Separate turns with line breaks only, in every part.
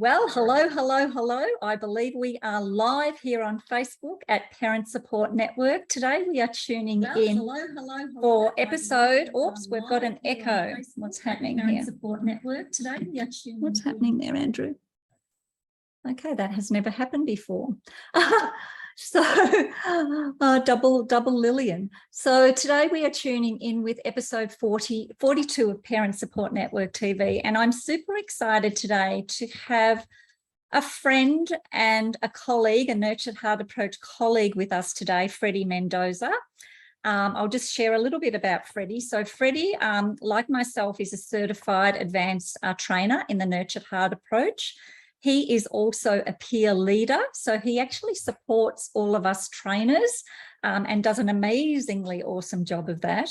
Well, hello, hello, hello. I believe we are live here on Facebook at Parent Support Network. Today we are tuning in for episode. Oops, we've got an echo. What's happening here? Parent Support Network. Today we are tuning. What's happening there, Andrew? Okay, that has never happened before. So double Lillian. So today we are tuning in with episode 42 of Parent Support Network TV, and I'm super excited today to have a friend and a colleague, a Nurtured Heart Approach colleague with us today, Freddy Mendoza. I'll just share a little bit about Freddy. So Freddy, like myself, is a certified advanced trainer in the Nurtured Heart Approach. He is also a peer leader, so he actually supports all of us trainers and does an amazingly awesome job of that.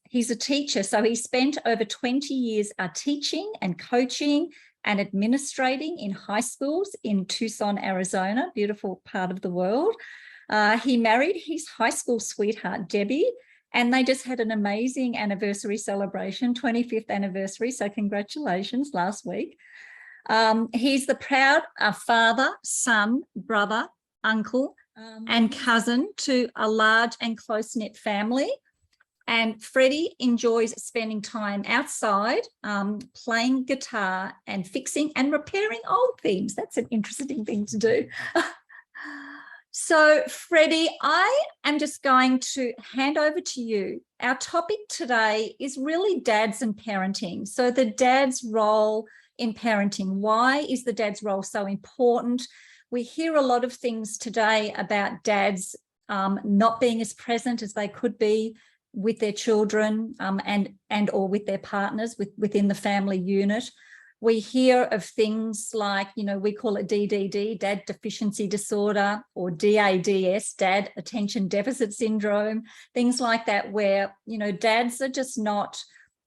He's a teacher, so he spent over 20 years teaching and coaching and administrating in high schools in Tucson, Arizona, beautiful part of the world. He married his high school sweetheart, Debbie, and they just had an amazing anniversary celebration, 25th anniversary, so congratulations last week. He's the proud father, son, brother, uncle, and cousin to a large and close-knit family. And Freddy enjoys spending time outside, playing guitar and fixing and repairing old things. That's an interesting thing to do. So, Freddy, I am just going to hand over to you. Our topic today is really dads and parenting. So the dad's role in parenting. Why is the dad's role so important? We hear a lot of things today about dads not being as present as they could be with their children and or with their partners within the family unit. We hear of things like, you know, we call it DDD, Dad Deficiency Disorder, or DADS, Dad Attention Deficit Syndrome, things like that, where, you know, dads are just not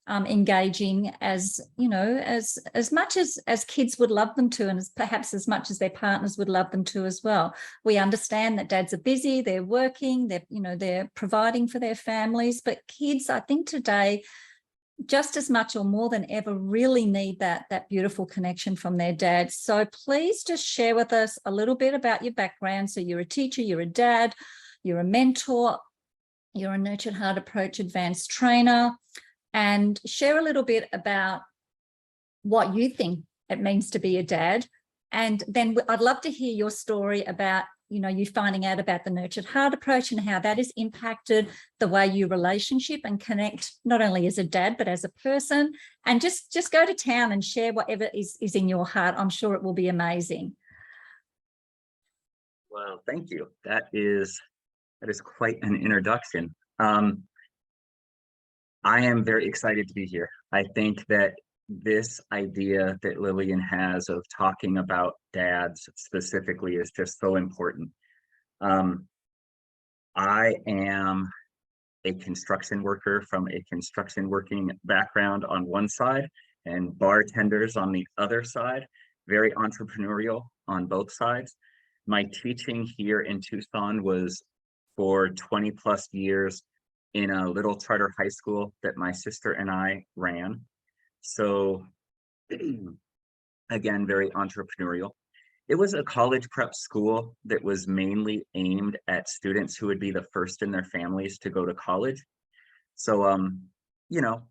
engaging as, you know, as much as kids would love them to, and perhaps as much as their partners would love them to as well. We understand that dads are busy, they're working, they're providing for their families, but kids, I think today, just as much or more than ever, really need that beautiful connection from their dads. So please just share with us a little bit about your background. So you're a teacher, you're a dad, you're a mentor, you're a Nurtured Heart Approach advanced trainer, and share a little bit about what you think it means to be a dad. And then I'd love to hear your story about, you know, you finding out about the Nurtured Heart Approach and how that has impacted the way you relationship and connect, not only as a dad, but as a person. And just go to town and share whatever is in your heart. I'm sure it will be amazing.
Well, thank you. That is quite an introduction. I am very excited to be here. I think that this idea that Lillian has of talking about dads specifically is just so important. I am a construction worker from a construction working background on one side and bartenders on the other side, very entrepreneurial on both sides. My teaching here in Tucson was for 20 plus years in a little charter high school that my sister and I ran. So again, very entrepreneurial. It was a college prep school that was mainly aimed at students who would be the first in their families to go to college. So, you know,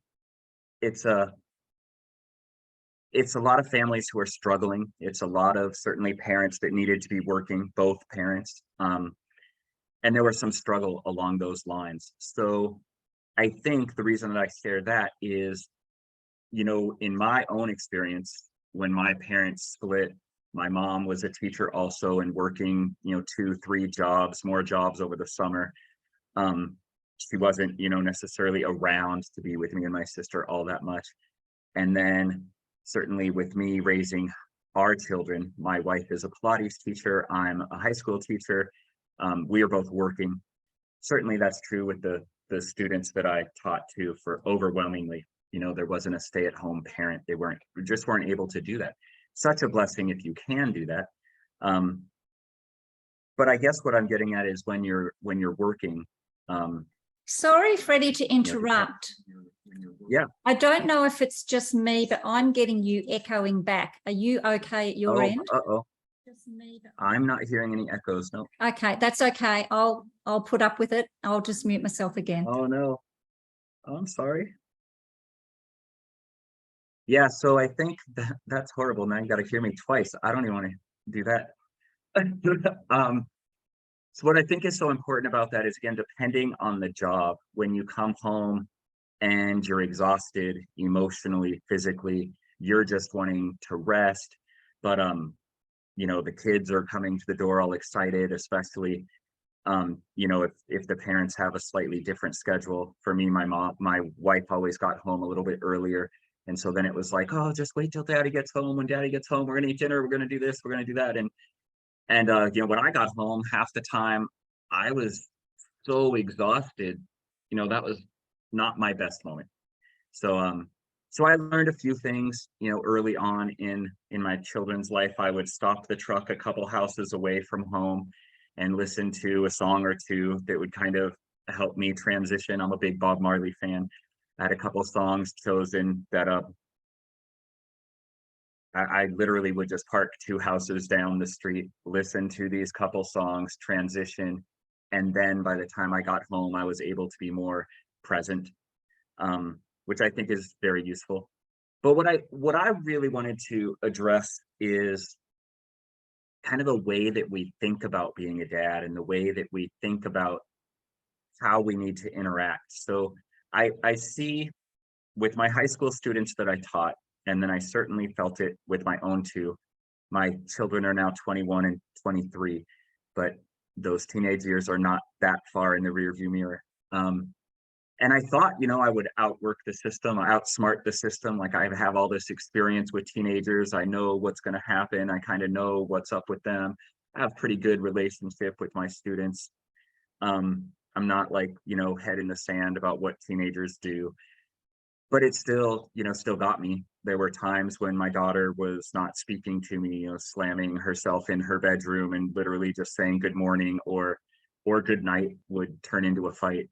it's a lot of families who are struggling. It's a lot of certainly parents that needed to be working, both parents. And there was some struggle along those lines. So I think the reason that I share that is, you know, in my own experience, when my parents split, my mom was a teacher also and working, you know, 2-3 jobs, more jobs over the summer. She wasn't, you know, necessarily around to be with me and my sister all that much. And then certainly with me raising our children, my wife is a Pilates teacher, I'm a high school teacher. We are both working. Certainly that's true with the students that I taught to, for overwhelmingly, you know, there wasn't a stay-at-home parent. They weren't able to do that. Such a blessing if you can do that. But I guess what I'm getting at is when you're working.
Sorry, Freddy, to interrupt.
Yeah.
I don't know if it's just me, but I'm getting you echoing back. Are you okay at your end?
Uh-oh. I'm not hearing any echoes. No.
Okay, that's okay. I'll put up with it. I'll just mute myself again.
Oh no. Oh, I'm sorry. Yeah, so I think that's horrible. Now you got to hear me twice. I don't even want to do that. So what I think is so important about that is, again, depending on the job, when you come home and you're exhausted emotionally, physically, you're just wanting to rest. But you know, the kids are coming to the door all excited, especially you know, if the parents have a slightly different schedule. For me, my wife always got home a little bit earlier. And so then it was like, oh, just wait till daddy gets home. When daddy gets home, we're gonna eat dinner, we're gonna do this, we're gonna do that. And you know, when I got home, half the time I was so exhausted, you know, that was not my best moment. So so I learned a few things, you know, early on in my children's life. I would stop the truck a couple houses away from home and listen to a song or two that would kind of help me transition. I'm a big Bob Marley fan. I had a couple songs chosen that I literally would just park two houses down the street, listen to these couple songs, transition, and then by the time I got home, I was able to be more present, which I think is very useful. But what I really wanted to address is kind of the way that we think about being a dad and the way that we think about how we need to interact. So I see with my high school students that I taught, and then I certainly felt it with my own two. My children are now 21 and 23, but those teenage years are not that far in the rearview mirror. And I thought, you know, I would outwork the system, outsmart the system. Like, I have all this experience with teenagers. I know what's going to happen. I kind of know what's up with them. I have pretty good relationship with my students. I'm not like, you know, head in the sand about what teenagers do, but it still, you know, still got me. There were times when my daughter was not speaking to me, you know, slamming herself in her bedroom and literally just saying good morning or good night would turn into a fight.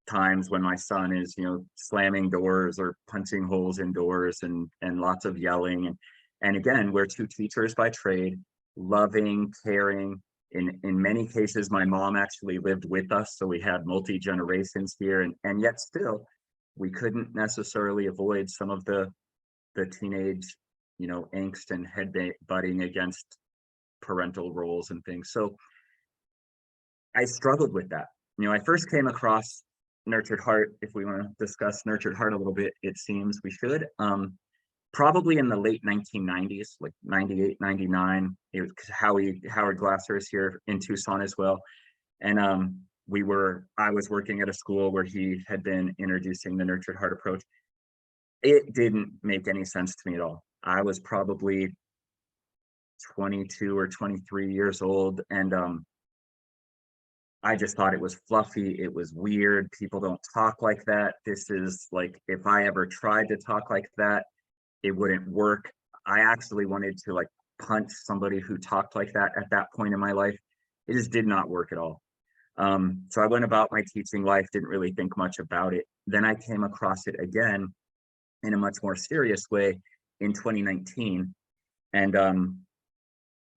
Times when my son is, you know, slamming doors or punching holes in doors and lots of yelling. And again, we're two teachers by trade, loving, caring. In many cases, my mom actually lived with us, so we had multi-generations here, and yet still we couldn't necessarily avoid some of the teenage, you know, angst and head-butting against parental roles and things. So I struggled with that. You know, I first came across Nurtured Heart. If we want to discuss Nurtured Heart a little bit, it seems we should. Probably in the late 1990s, like 98, 99. It was Howard Glasser is here in Tucson as well. And I was working at a school where he had been introducing the Nurtured Heart approach. It didn't make any sense to me at all. I was probably 22 or 23 years old, and I just thought it was fluffy. It was weird. People don't talk like that. This is like, if I ever tried to talk like that, it wouldn't work. I actually wanted to like punch somebody who talked like that at that point in my life. It just did not work at all. So I went about my teaching life, didn't really think much about it. Then I came across it again in a much more serious way in 2019. And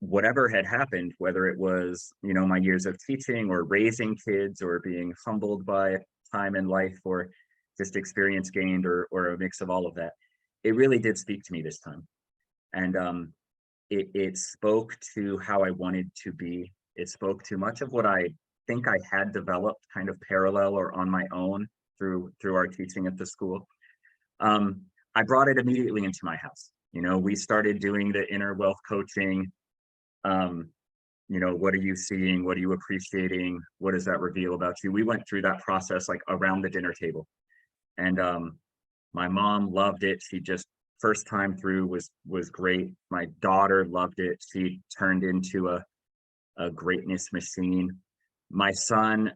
whatever had happened, whether it was, you know, my years of teaching or raising kids or being humbled by time in life or just experience gained or a mix of all of that, it really did speak to me this time. And it spoke to how I wanted to be. It spoke to much of what I think I had developed kind of parallel or on my own through our teaching at the school. I brought it immediately into my house. You know, we started doing the inner wealth coaching. You know, what are you seeing? What are you appreciating? What does that reveal about you? We went through that process like around the dinner table. And my mom loved it. She just first time through was great. My daughter loved it. She turned into a greatness machine. My son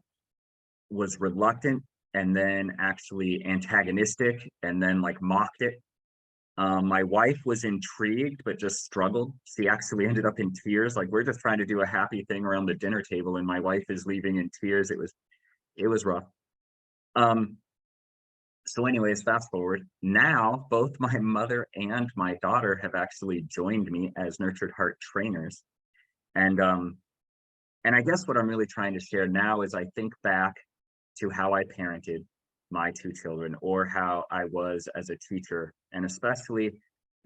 was reluctant and then actually antagonistic and then like mocked it. My wife was intrigued, but just struggled. She actually ended up in tears. Like, we're just trying to do a happy thing around the dinner table, and my wife is leaving in tears. It was rough. So anyways, fast forward. Now, both my mother and my daughter have actually joined me as Nurtured Heart trainers. And and I guess what I'm really trying to share now is I think back to how I parented my two children, or how I was as a teacher, and especially,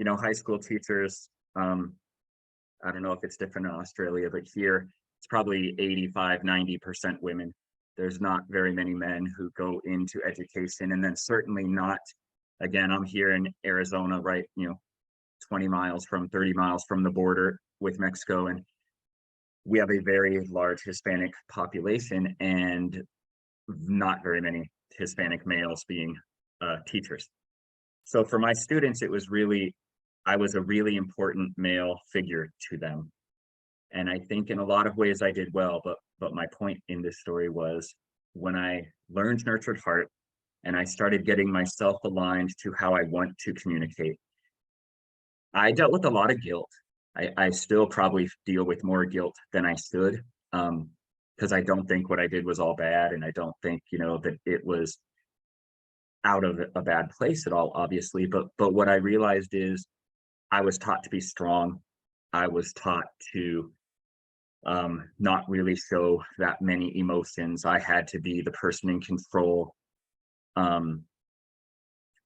high school teachers. I don't know if it's different in Australia, but here it's probably 85–90% women. There's not very many men who go into education, and then certainly not, again, I'm here in Arizona, right, 20 miles from 30 miles from the border with Mexico, and we have a very large Hispanic population and not very many Hispanic males being teachers. So for my students, I was a really important male figure to them. And I think in a lot of ways I did well, but my point in this story was when I learned Nurtured Heart and I started getting myself aligned to how I want to communicate, I dealt with a lot of guilt. I still probably deal with more guilt than I should, because I don't think what I did was all bad, and I don't think, that it was out of a bad place at all, obviously. But what I realized is I was taught to be strong. I was taught to not really show that many emotions. I had to be the person in control.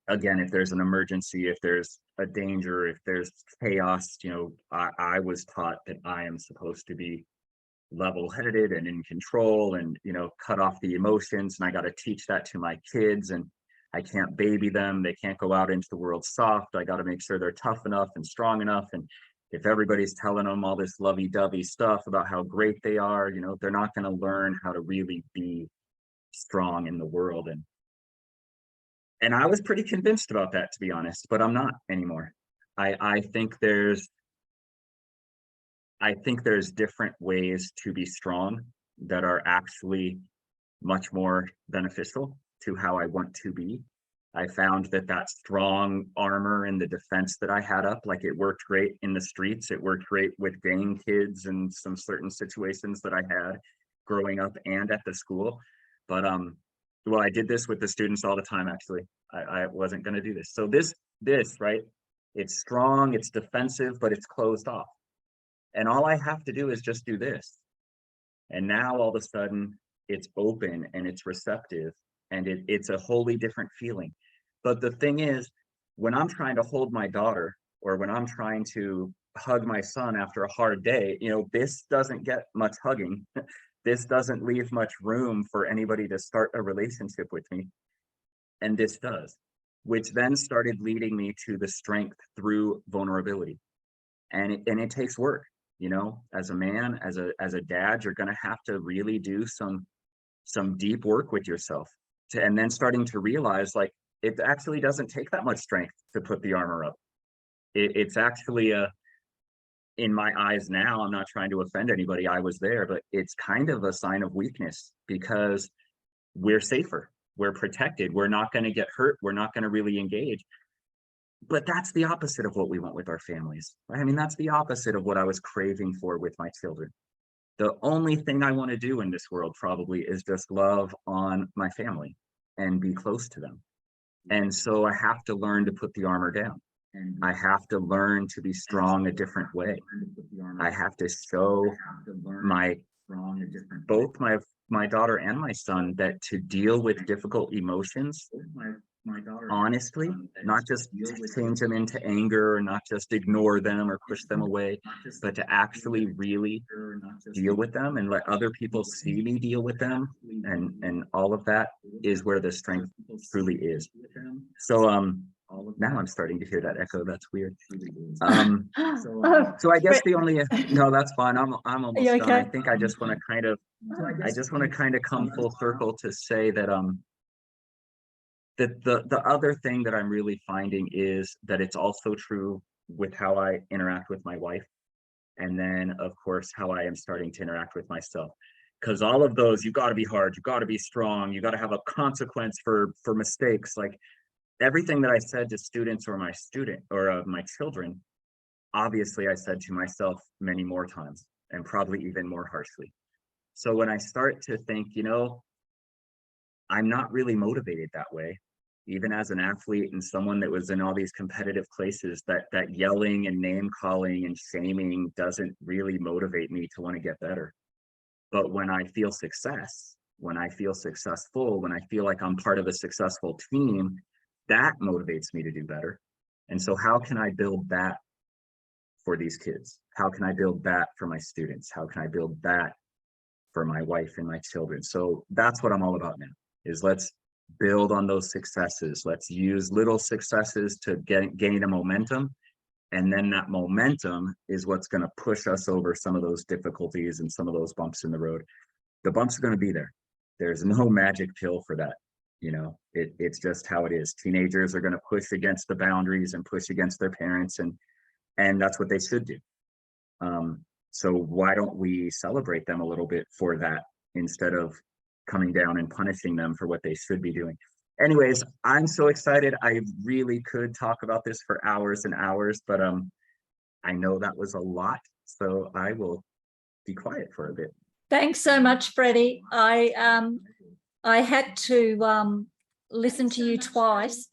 Again, if there's an emergency, if there's a danger, if there's chaos, I was taught that I am supposed to be level-headed and in control, and cut off the emotions. And I got to teach that to my kids, and I can't baby them. They can't go out into the world soft. I got to make sure they're tough enough and strong enough. And if everybody's telling them all this lovey-dovey stuff about how great they are, they're not going to learn how to really be strong in the world. And I was pretty convinced about that, to be honest, but I'm not anymore. I think there's different ways to be strong that are actually much more beneficial to how I want to be. I found that strong armor and the defense that I had up, like, it worked great in the streets. It worked great with gang kids and some certain situations that I had growing up and at the school. But well, I did this with the students all the time, actually. I wasn't going to do this. So this, right, it's strong, it's defensive, but it's closed off. And all I have to do is just do this. And now all of a sudden it's open and it's receptive, and it's a wholly different feeling. But the thing is, when I'm trying to hold my daughter, or when I'm trying to hug my son after a hard day, this doesn't get much hugging. This doesn't leave much room for anybody to start a relationship with me. And this does, which then started leading me to the strength through vulnerability. And it takes work, as a man, as a dad, you're going to have to really do some deep work with yourself, and then starting to realize, like, it actually doesn't take that much strength to put the armor up. It's actually in my eyes now, I'm not trying to offend anybody, I was there, but it's kind of a sign of weakness, because we're safer, we're protected, we're not going to get hurt, we're not going to really engage. But that's the opposite of what we want with our families, right? I mean, that's the opposite of what I was craving for with my children. The only thing I want to do in this world probably is just love on my family and be close to them. And so I have to learn to put the armor down. I have to learn to be strong a different way. I have to show both my daughter and my son that to deal with difficult emotions honestly, not just change them into anger, or not just ignore them or push them away, but to actually really deal with them and let other people see me deal with them, and all of that is where the strength truly is. So now I'm starting to hear that echo. That's weird. So I guess no, that's fine. I'm almost done.
Okay?
I think I just want to kind of come full circle to say that the other thing that I'm really finding is that it's also true with how I interact with my wife, and then of course how I am starting to interact with myself. Because all of those, you got to be hard, you got to be strong, you got to have a consequence for mistakes. Like, everything that I said to students or my children, obviously I said to myself many more times, and probably even more harshly. So when I start to think, I'm not really motivated that way, even as an athlete and someone that was in all these competitive places, that yelling and name calling and shaming doesn't really motivate me to want to get better. But when I feel success, when I feel successful, when I feel like I'm part of a successful team, that motivates me to do better. And so how can I build that for these kids? How can I build that for my students? How can I build that for my wife and my children? So that's what I'm all about now, is let's build on those successes. Let's use little successes to gain a momentum. And then that momentum is what's going to push us over some of those difficulties and some of those bumps in the road. The bumps are going to be there. There's no magic pill for that. You know, it's just how it is. Teenagers are going to push against the boundaries and push against their parents, and that's what they should do. So why don't we celebrate them a little bit for that instead of coming down and punishing them for what they should be doing? Anyways, I'm so excited. I really could talk about this for hours and hours, but I know that was a lot, so I will be quiet for a bit.
Thanks so much, Freddie. I had to listen to you twice.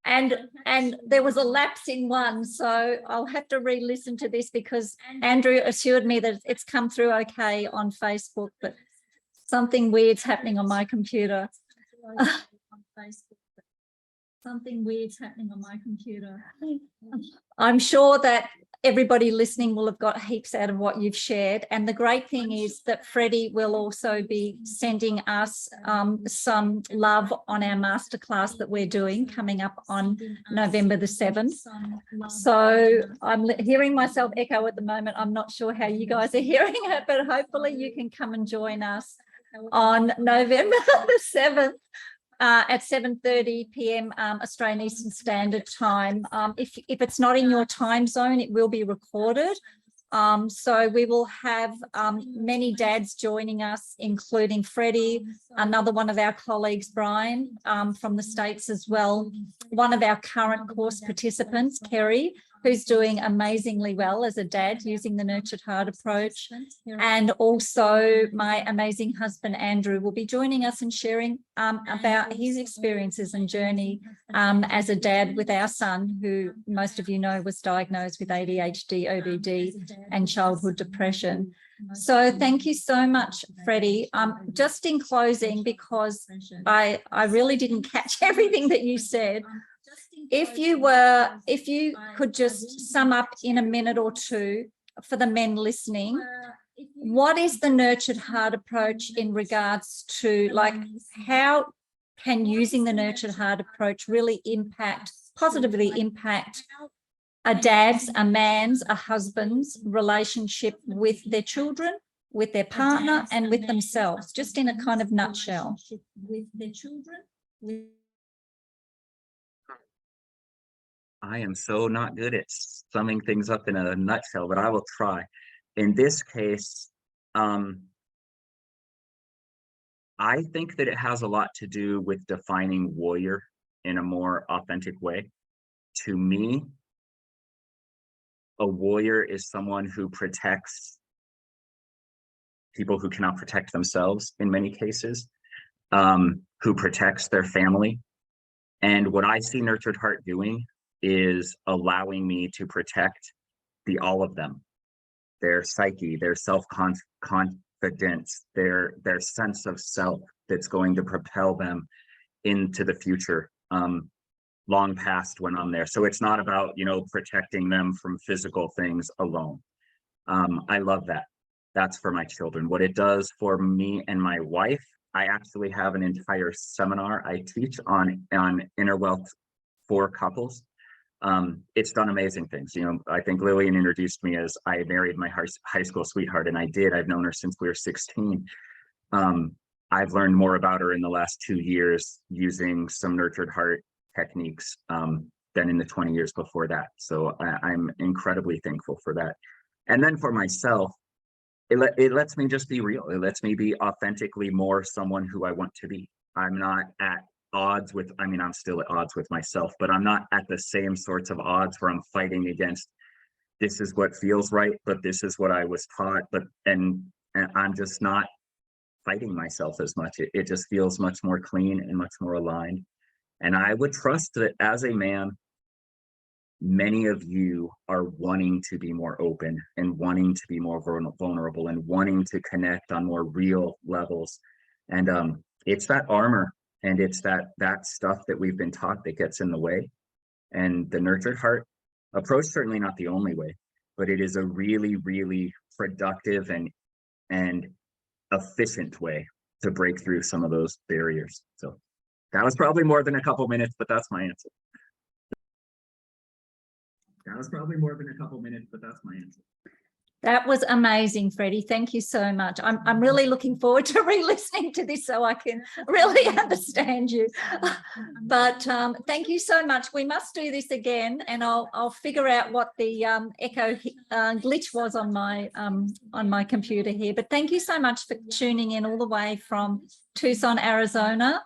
And there was a lapse in one, so I'll have to re-listen to this because Andrew assured me that it's come through okay on Facebook, but something weird's happening on my computer. Something weird's happening on my computer. I'm sure that everybody listening will have got heaps out of what you've shared. And the great thing is that Freddie will also be sending us some love on our masterclass that we're doing coming up on November the 7th. So I'm hearing myself echo at the moment. I'm not sure how you guys are hearing it, but hopefully you can come and join us on November the 7th. At 7:30 p.m. Australian Eastern Standard Time. If it's not in your time zone, it will be recorded. So we will have many dads joining us, including Freddie, another one of our colleagues, Brian, from the States as well, one of our current course participants, Kerry, who's doing amazingly well as a dad using the Nurtured Heart approach. And also my amazing husband, Andrew, will be joining us and sharing about his experiences and journey as a dad with our son, who most of you know was diagnosed with ADHD, ODD, and childhood depression. So thank you so much, Freddie. Just in closing, because I really didn't catch everything that you said, if you could just sum up in a minute or two for the men listening, what is the Nurtured Heart approach in regards to, like, how can using the Nurtured Heart approach really positively impact a dad's, a man's, a husband's relationship with their children, with their partner, and with themselves, just in a kind of nutshell?
I am so not good at summing things up in a nutshell, but I will try. In this case, I think that it has a lot to do with defining warrior in a more authentic way. To me, a warrior is someone who protects people who cannot protect themselves in many cases, who protects their family. And what I see Nurtured Heart doing is allowing me to protect the all of them, their psyche, their self-confidence, their sense of self that's going to propel them into the future, long past when I'm there. So it's not about, you know, protecting them from physical things alone. I love that. That's for my children. What it does for me and my wife, I actually have an entire seminar I teach on inner wealth for couples. It's done amazing things. You know, I think Lillian introduced me as I married my high school sweetheart, and I did. I've known her since we were 16. I've learned more about her in the last 2 years using some Nurtured Heart techniques than in the 20 years before that. So I'm incredibly thankful for that. And then for myself, it lets me just be real. It lets me be authentically more someone who I want to be. I'm not at odds with, I mean, I'm still at odds with myself, but I'm not at the same sorts of odds where I'm fighting against, this is what feels right, but this is what I was taught, and I'm just not fighting myself as much. It just feels much more clean and much more aligned. And I would trust that as a man, many of you are wanting to be more open and wanting to be more vulnerable and wanting to connect on more real levels. And it's that armor and it's that stuff that we've been taught that gets in the way. And the nurtured heart approach, certainly not the only way, but it is a really, really productive and efficient way to break through some of those barriers. So that was probably more than a couple minutes, but that's my answer. That was probably more than a couple minutes, but that's my answer.
That was amazing, Freddie. Thank you so much. I'm really looking forward to re-listening to this so I can really understand you. But thank you so much. We must do this again, and I'll figure out what the echo glitch was on my computer here. But thank you so much for tuning in all the way from Tucson, Arizona.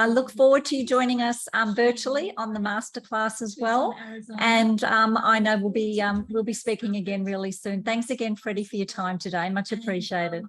Look forward to you joining us virtually on the masterclass as well. And I know we'll be speaking again really soon. Thanks again, Freddie, for your time today. Much appreciated.